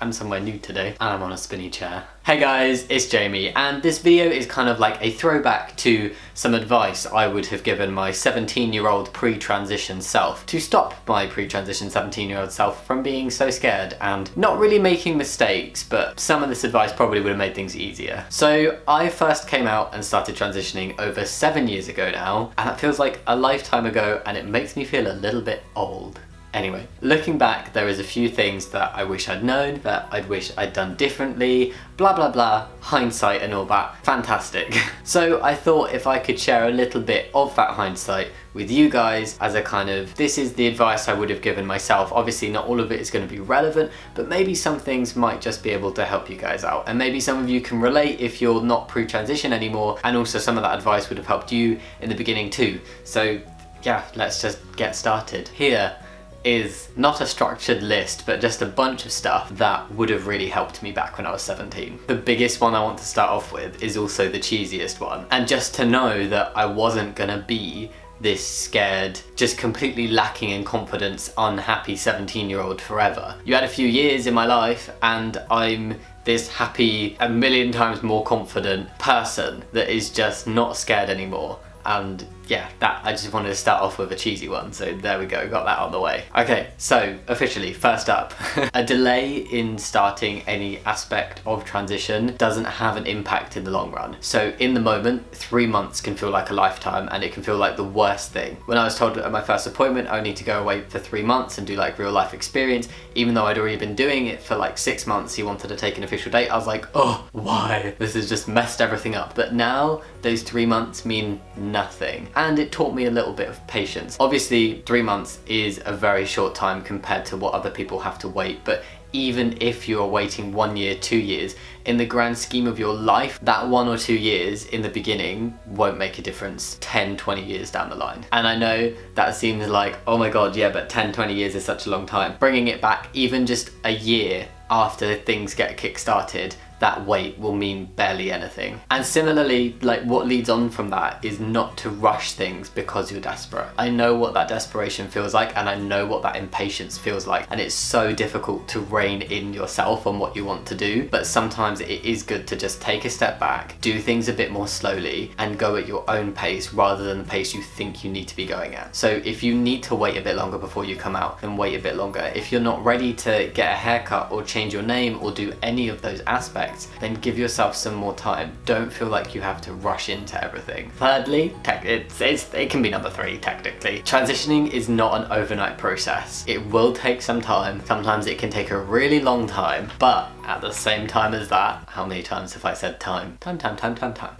I'm somewhere new today and I'm on a spinny chair. Hey guys, it's Jamie and this video is kind of like a throwback to some advice I would have given my 17-year-old pre-transition self to stop my pre-transition 17-year-old self from being so scared and not really making mistakes, but some of this advice probably would have made things easier. So I first came out and started transitioning over 7 years ago now, and that feels like a lifetime ago and it makes me feel a little bit old. Anyway, looking back, there is a few things that I wish I'd known, that I'd wish I'd done differently, blah blah blah, hindsight and all that, fantastic. So I thought if I could share a little bit of that hindsight with you guys as a kind of, this is the advice I would have given myself. Obviously not all of it is going to be relevant, but maybe some things might just be able to help you guys out. And maybe some of you can relate if you're not pre-transition anymore, and also some of that advice would have helped you in the beginning too. So yeah, let's just get started. Here is not a structured list, but just a bunch of stuff that would have really helped me back when I was 17. The biggest one I want to start off with is also the cheesiest one. And just to know that I wasn't gonna be this scared, just completely lacking in confidence, unhappy 17-year-old forever. You had a few years in my life and I'm this happy, a million times more confident person that is just not scared anymore. And yeah, that I just wanted to start off with a cheesy one, so there we go, got that out of the way. Okay, so officially, first up, a delay in starting any aspect of transition doesn't have an impact in the long run. So in the moment, 3 months can feel like a lifetime and it can feel like the worst thing. When I was told at my first appointment I need to go away for 3 months and do like real life experience, even though I'd already been doing it for like 6 months, he wanted to take an official date, I was like, oh, why? This has just messed everything up. But now those 3 months mean nothing. And it taught me a little bit of patience. Obviously, 3 months is a very short time compared to what other people have to wait, but even if you're waiting 1 year, 2 years, in the grand scheme of your life, that 1 or 2 years in the beginning won't make a difference 10, 20 years down the line. And I know that seems like, oh my god, yeah, but 10, 20 years is such a long time. Bringing it back even just a year after things get kick-started, that wait will mean barely anything. And similarly, like what leads on from that is not to rush things because you're desperate. I know what that desperation feels like and I know what that impatience feels like, and it's so difficult to rein in yourself on what you want to do, but sometimes it is good to just take a step back, do things a bit more slowly and go at your own pace rather than the pace you think you need to be going at. So if you need to wait a bit longer before you come out, then wait a bit longer. If you're not ready to get a haircut or change your name or do any of those aspects, then give yourself some more time. Don't feel like you have to rush into everything. Thirdly, it can be number 3 technically. Transitioning is not an overnight process. It will take some time. Sometimes it can take a really long time, but at the same time as that, how many times have I said time? Time.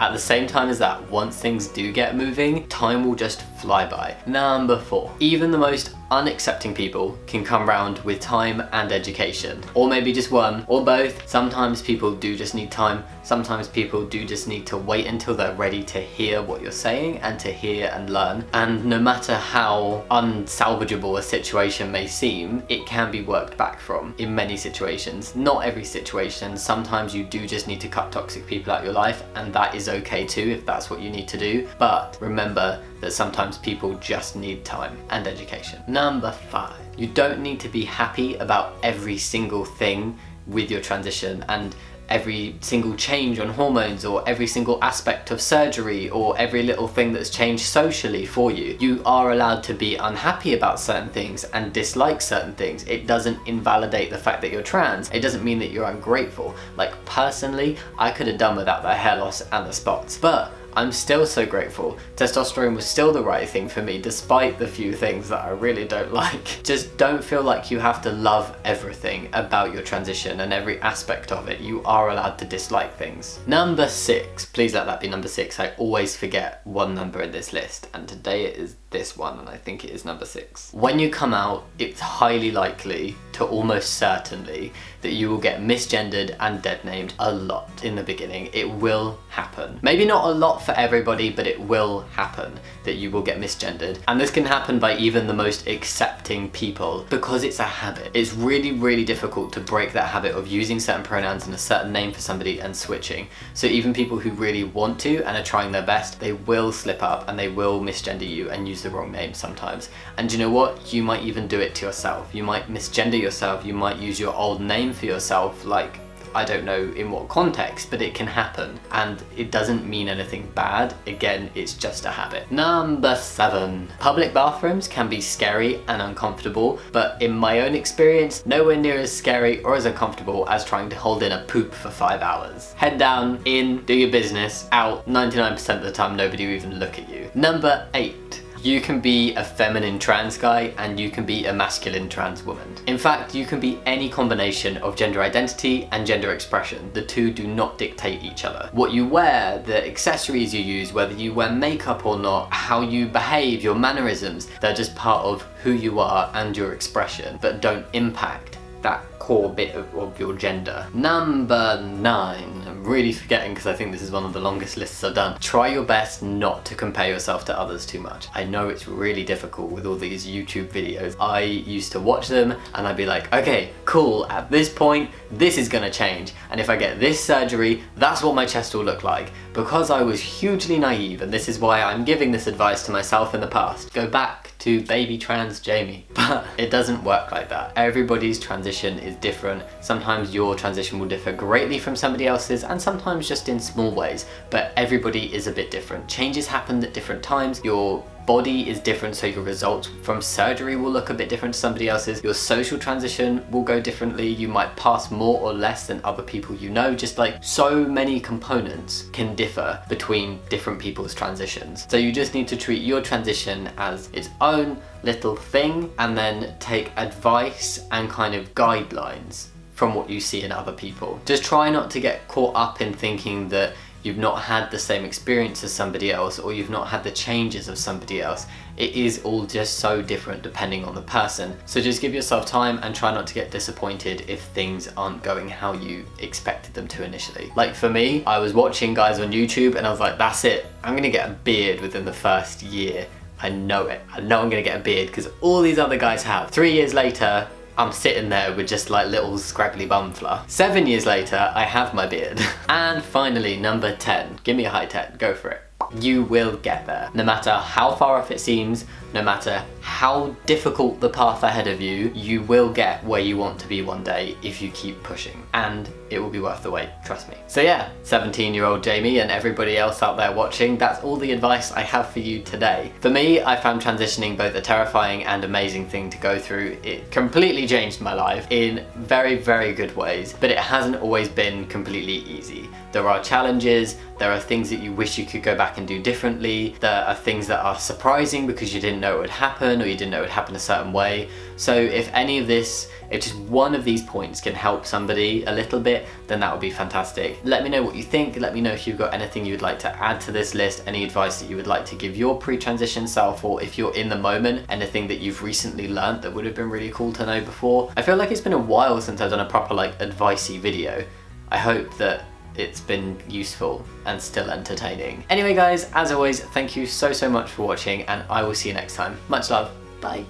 At the same time as that, once things do get moving, time will just fly by. Number 4, even the most unaccepting people can come round with time and education, or maybe just one or both. Sometimes people do just need time. Sometimes people do just need to wait until they're ready to hear what you're saying and to hear and learn. And no matter how unsalvageable a situation may seem, it can be worked back from in many situations. Not every situation. Sometimes you do just need to cut toxic people out of your life, and that is okay too if that's what you need to do. But remember that sometimes people just need time and education. Number 5, you don't need to be happy about every single thing with your transition and every single change on hormones or every single aspect of surgery or every little thing that's changed socially for you. You are allowed to be unhappy about certain things and dislike certain things. It doesn't invalidate the fact that you're trans. It doesn't mean that you're ungrateful. Like personally, I could have done without the hair loss and the spots, but I'm still so grateful. Testosterone was still the right thing for me despite the few things that I really don't like. Just don't feel like you have to love everything about your transition and every aspect of it. You are allowed to dislike things. Number 6, please let that be number 6. I always forget one number in this list, and today it is this one, and I think it is number 6. When you come out, it's highly likely to almost certainly that you will get misgendered and dead named a lot in the beginning. It will happen. Maybe not a lot for everybody, but it will happen that you will get misgendered. And this can happen by even the most accepting people because it's a habit. It's really, really difficult to break that habit of using certain pronouns and a certain name for somebody and switching. So even people who really want to and are trying their best, they will slip up and they will misgender you and use the wrong name sometimes. And you know what? You might even do it to yourself. You might misgender yourself, you might use your old name for yourself, like, I don't know in what context, but it can happen. And it doesn't mean anything bad. Again, it's just a habit. Number 7. Public bathrooms can be scary and uncomfortable, but in my own experience, nowhere near as scary or as uncomfortable as trying to hold in a poop for 5 hours. Head down, in, do your business, out. 99% of the time, nobody will even look at you. Number 8. You can be a feminine trans guy and you can be a masculine trans woman. In fact, you can be any combination of gender identity and gender expression. The two do not dictate each other. What you wear, the accessories you use, whether you wear makeup or not, how you behave, your mannerisms, they're just part of who you are and your expression, but don't impact that core bit of your gender. Number 9. I'm really forgetting because I think this is one of the longest lists I've done. Try your best not to compare yourself to others too much. I know it's really difficult with all these YouTube videos. I used to watch them and I'd be like, okay, cool, at this point, this is gonna change. And if I get this surgery, that's what my chest will look like. Because I was hugely naive, and this is why I'm giving this advice to myself in the past. Go back to baby trans Jamie. But it doesn't work like that. Everybody's transition is different. Sometimes your transition will differ greatly from somebody else's, and sometimes just in small ways, but everybody is a bit different. Changes happen at different times. Your body is different, so your results from surgery will look a bit different to somebody else's. Your social transition will go differently. You might pass more or less than other people you know. Just like so many components can differ between different people's transitions. So you just need to treat your transition as its own little thing and then take advice and kind of guidelines from what you see in other people. Just try not to get caught up in thinking that you've not had the same experience as somebody else, or you've not had the changes of somebody else. It is all just so different depending on the person. So just give yourself time and try not to get disappointed if things aren't going how you expected them to initially. Like for me, I was watching guys on YouTube and I was like, that's it, I'm gonna get a beard within the first year. I know it. I know I'm gonna get a beard because all these other guys have. 3 years later, I'm sitting there with just like little scraggly bum fluff. 7 years later, I have my beard. And finally, number 10. Give me a high 10, go for it. You will get there. No matter how far off it seems, no matter how difficult the path ahead of you, you will get where you want to be one day if you keep pushing. And it will be worth the wait, trust me. So yeah, 17-year-old Jamie and everybody else out there watching, that's all the advice I have for you today. For me, I found transitioning both a terrifying and amazing thing to go through. It completely changed my life in very, very good ways, but it hasn't always been completely easy. There are challenges, there are things that you wish you could go back and do differently, there are things that are surprising because you didn't know it would happen or you didn't know it would happen a certain way. So if any of this, if just one of these points can help somebody a little bit, then that would be fantastic. Let me know what you think, let me know if you've got anything you'd like to add to this list, any advice that you would like to give your pre-transition self, or if you're in the moment, anything that you've recently learned that would have been really cool to know before. I feel like it's been a while since I've done a proper like advicey video. I hope that it's been useful and still entertaining. Anyway guys, as always, thank you so much for watching and I will see you next time. Much love, bye.